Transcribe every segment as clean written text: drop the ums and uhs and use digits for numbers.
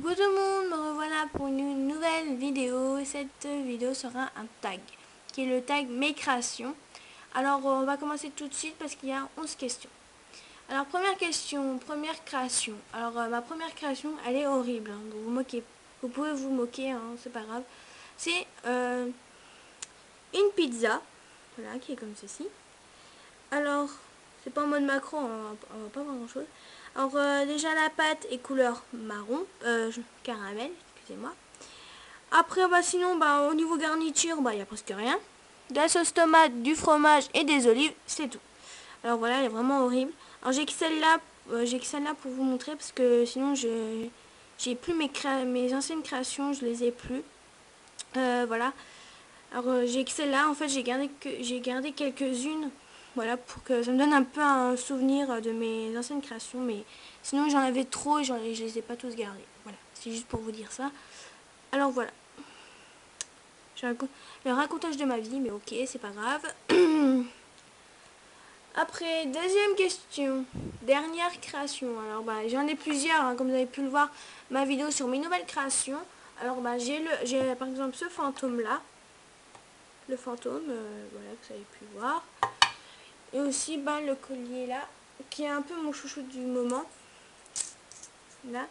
Coucou tout le monde, me revoilà pour une nouvelle vidéo. Cette vidéo sera un tag, qui est le tag mes créations. Alors on va commencer tout de suite parce qu'il y a 11 questions. Alors première question, première création. Alors ma première création, elle est horrible, hein, donc vous moquez. Vous pouvez vous moquer, hein, c'est pas grave. C'est une pizza, voilà, qui est comme ceci. Alors, c'est pas en mode macro, on va pas voir grand chose. Alors déjà la pâte est couleur marron, caramel, excusez-moi. Après sinon au niveau garniture, il n'y a presque rien. De la sauce tomate, du fromage et des olives, c'est tout. Alors voilà, elle est vraiment horrible. Alors j'ai que celle-là pour vous montrer parce que sinon j'ai plus mes anciennes créations, je les ai plus. Voilà. Alors j'ai que celle-là, en fait j'ai gardé quelques-unes. Voilà, pour que ça me donne un peu un souvenir de mes anciennes créations, mais sinon j'en avais trop et je les ai pas tous gardés. Voilà, c'est juste pour vous dire ça. Alors voilà, le racontage de ma vie, mais ok, c'est pas grave. Après, deuxième question, dernière création. Alors j'en ai plusieurs, hein, comme vous avez pu le voir, ma vidéo sur mes nouvelles créations. Alors j'ai par exemple ce fantôme là, le fantôme, voilà, que vous avez pu voir. Et aussi le collier là, qui est un peu mon chouchou du moment. Là,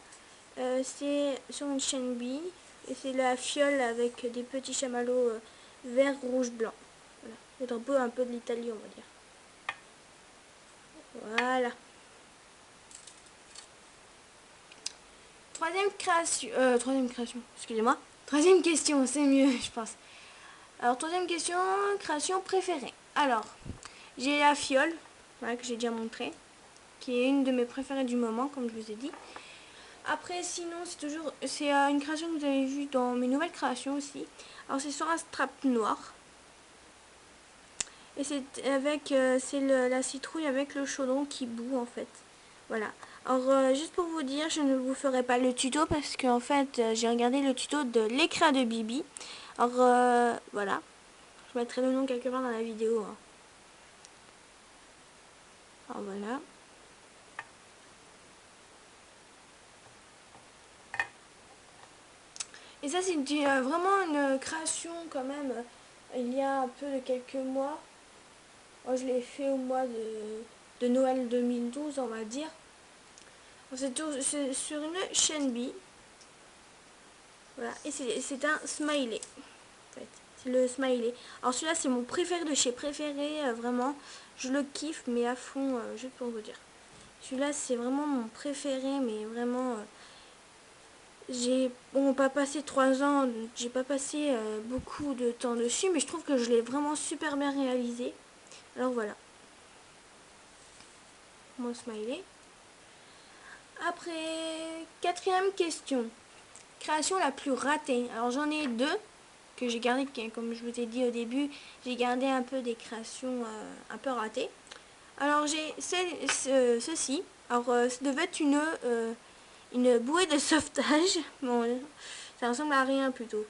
c'est sur une chaîne bille. Et c'est la fiole avec des petits chamallows vert, rouge, blanc. Voilà, c'est un peu de l'Italie, on va dire. Voilà. Troisième création, excusez-moi. Troisième question, c'est mieux, je pense. Alors, troisième question, création préférée. Alors, j'ai la fiole, voilà, que j'ai déjà montré, qui est une de mes préférées du moment, comme je vous ai dit. Après, sinon, c'est une création que vous avez vue dans mes nouvelles créations aussi. Alors, c'est sur un strap noir. Et c'est la citrouille avec le chaudron qui bout, en fait. Voilà. Alors, juste pour vous dire, je ne vous ferai pas le tuto parce qu'en fait, j'ai regardé le tuto de l'écran de Bibi. Alors, voilà. Je mettrai le nom quelque part dans la vidéo. Hein. Alors, voilà. Et ça, c'est vraiment une création quand même. Il y a un peu de quelques mois. Oh, je l'ai fait au mois de Noël 2012, on va dire. C'est sur une chaîne B. Voilà. Et c'est un smiley. En fait. C'est le smiley. Alors celui-là, c'est mon préféré de chez préféré. Vraiment, je le kiffe, mais à fond, juste pour vous dire. Celui-là, c'est vraiment mon préféré, mais vraiment... j'ai pas passé 3 ans, j'ai pas passé beaucoup de temps dessus, mais je trouve que je l'ai vraiment super bien réalisé. Alors voilà. Mon smiley. Après, quatrième question. Création la plus ratée. Alors j'en ai deux que j'ai gardé, comme je vous ai dit au début, j'ai gardé un peu des créations un peu ratées. Alors j'ai ceci. Alors ça devait être une bouée de sauvetage. Bon, ça ressemble à rien plutôt.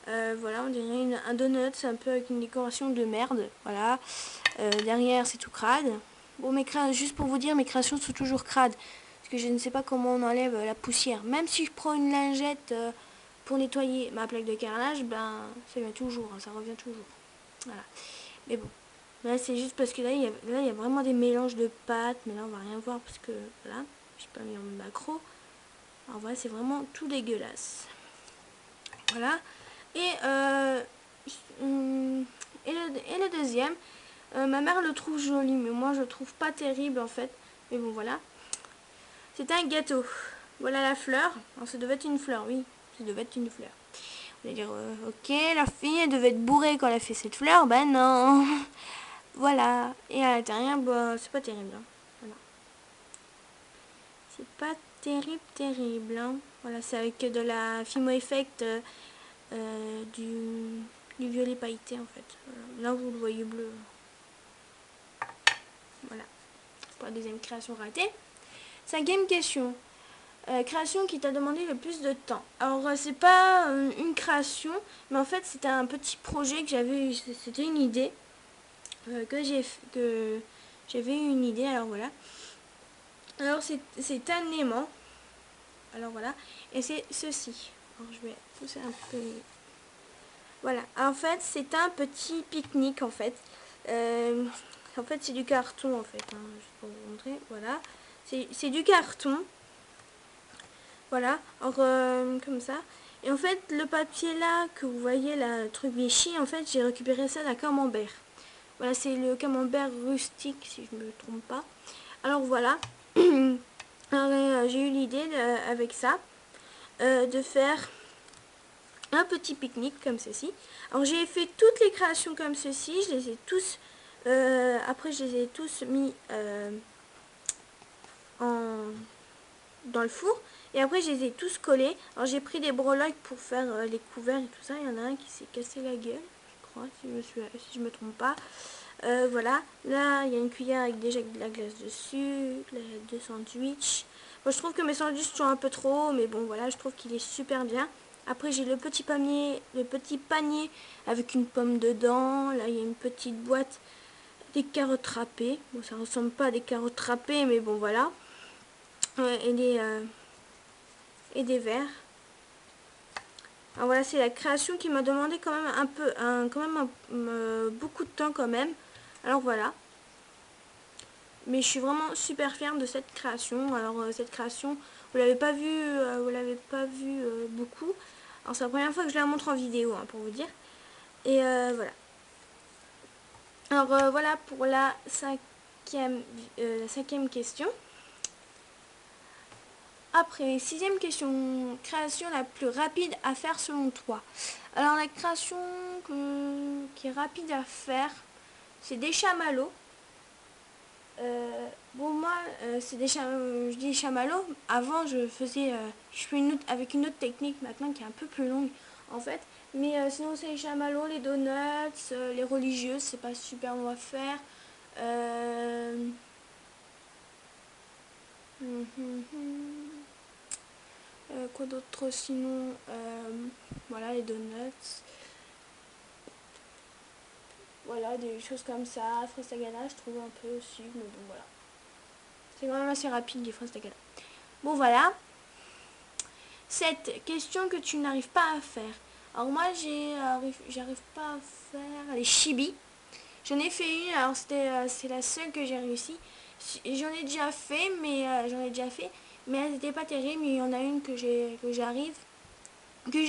Voilà, on dirait un donut, un peu avec une décoration de merde. Voilà. Derrière, c'est tout crade. Bon, juste pour vous dire, mes créations sont toujours crades. Parce que je ne sais pas comment on enlève la poussière. Même si je prends une lingette pour nettoyer ma plaque de carrelage, ça vient toujours, hein, ça revient toujours. Voilà. Mais bon, là c'est juste parce que là il y a vraiment des mélanges de pâtes. Mais là on va rien voir parce que voilà, j'ai pas mis en macro. Alors voilà, c'est vraiment tout dégueulasse. Voilà. Et, le deuxième, ma mère le trouve joli, mais moi je le trouve pas terrible en fait. Mais bon voilà. C'est un gâteau. Voilà la fleur. Alors ça devait être une fleur, oui. Ça devait être une fleur. On va dire, ok, la fille elle devait être bourrée quand elle a fait cette fleur. Ben non. Voilà. Et à l'intérieur, c'est pas terrible. Hein. Voilà. C'est pas terrible. Hein. Voilà, c'est avec de la Fimo Effect du violet pailleté en fait. Voilà. Là vous le voyez bleu. Voilà. Pour la deuxième création ratée. Cinquième question. Création qui t'a demandé le plus de temps. Alors c'est pas une création, mais en fait c'était un petit projet que j'avais, c'était une idée que j'avais eu une idée. Alors voilà. Alors c'est un aimant. Alors voilà, et c'est ceci. Alors je vais pousser un peu. Voilà, en fait c'est un petit pique-nique en fait. En fait c'est du carton en fait, hein, juste pour vous montrer. Voilà, c'est du carton. Voilà, alors comme ça. Et en fait le papier là que vous voyez là, le truc Vichy, en fait j'ai récupéré ça d'un camembert. Voilà, c'est le camembert rustique si je me trompe pas. Alors voilà. J'ai eu l'idée avec ça de faire un petit pique-nique comme ceci. Alors j'ai fait toutes les créations comme ceci, je les ai tous après je les ai tous mis dans le four et après je les ai tous collés. Alors j'ai pris des breloques pour faire les couverts et tout ça. Il y en a un qui s'est cassé la gueule, je crois, si je me trompe pas. Voilà, là il y a une cuillère avec déjà de la glace dessus, deux sandwichs. Moi je trouve que mes sandwichs sont un peu trop hauts, mais bon voilà, je trouve qu'il est super bien. Après j'ai le petit panier avec une pomme dedans. Là il y a une petite boîte, des carottes râpées. Bon ça ressemble pas à des carottes râpées, mais bon voilà. Et des verres. Alors voilà, c'est la création qui m'a demandé quand même un peu, beaucoup de temps quand même. Alors voilà. Mais je suis vraiment super fière de cette création. Alors cette création, vous l'avez pas vu beaucoup. Alors c'est la première fois que je la montre en vidéo, hein, pour vous dire. Et voilà. Alors voilà pour la cinquième question. Après, sixième question, création la plus rapide à faire selon toi. Alors la création qui est rapide à faire, c'est des chamallows. Bon moi c'est des je dis chamallows. Avant je faisais je fais avec une autre technique maintenant qui est un peu plus longue en fait. Mais sinon c'est les chamallows, les donuts, les religieuses, c'est pas super bon à faire. Quoi d'autre sinon voilà les donuts. Voilà des choses comme ça. Fraises tagada je trouve un peu aussi, mais bon voilà. C'est quand même assez rapide les fraises tagada. Bon voilà. Cette question que tu n'arrives pas à faire. Alors moi j'arrive pas à faire les chibis. J'en ai fait une, alors c'est la seule que j'ai réussi. J'en ai déjà fait, mais elles n'étaient pas terribles. Il y en a une que j'ai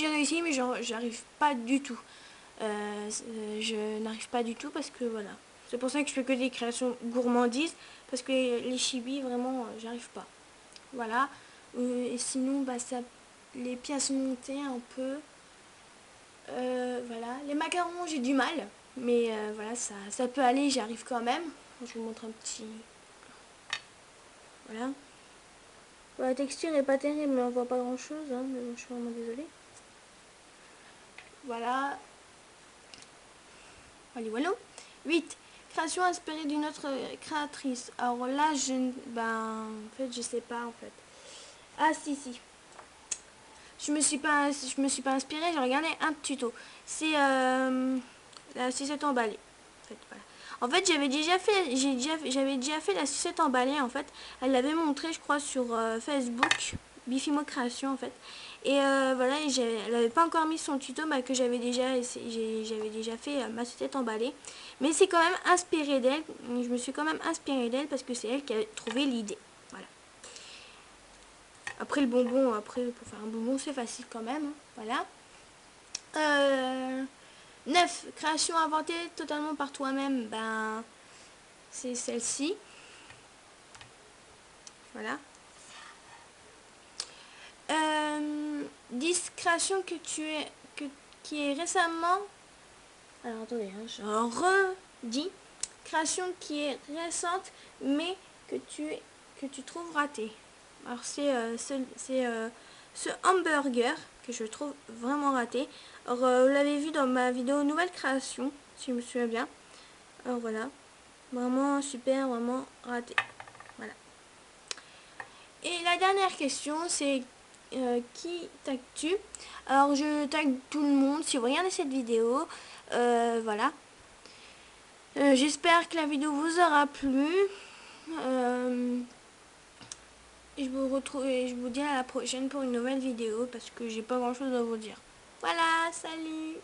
réussi, mais j'arrive pas du tout. Je n'arrive pas du tout parce que voilà. C'est pour ça que je fais que des créations gourmandises, parce que les chibis vraiment j'arrive pas. Voilà. Et sinon bah les pièces montées un peu. Voilà. Les macarons j'ai du mal, mais voilà ça peut aller, j'y arrive quand même. Je vous montre un petit. Voilà. Bon, la texture est pas terrible, mais on voit pas grand chose, hein, mais bon, je suis vraiment désolée. Voilà. Allez, voilà. 8. Création inspirée d'une autre créatrice. Alors là, en fait, je sais pas, en fait. Ah, si. Je me suis pas inspirée, j'ai regardé un tuto. C'est la sucette emballée. En fait, voilà. En fait, j'avais déjà fait la sucette emballée, en fait. Elle l'avait montré, je crois, sur Facebook. Bifimo Création, en fait. Et voilà, elle n'avait pas encore mis son tuto que j'avais déjà fait ma sucette emballée. Mais c'est quand même inspiré d'elle. Je me suis quand même inspirée d'elle parce que c'est elle qui a trouvé l'idée. Voilà. Après le bonbon, pour faire un bonbon, c'est facile quand même. Voilà. 9. Création inventée totalement par toi-même. Ben, c'est celle-ci. Voilà. 10. Création qui est récemment... Alors attendez, hein, j'en redis. Création qui est récente, mais que tu trouves ratée. Alors c'est ce hamburger que je trouve vraiment raté. Alors vous l'avez vu dans ma vidéo nouvelle création, si je me souviens bien. Alors voilà, vraiment super, vraiment raté. Voilà. Et la dernière question, c'est qui tag-tu? Alors je tag tout le monde si vous regardez cette vidéo. Voilà. J'espère que la vidéo vous aura plu. Je vous retrouve et je vous dis à la prochaine pour une nouvelle vidéo parce que j'ai pas grand chose à vous dire. Voilà, salut!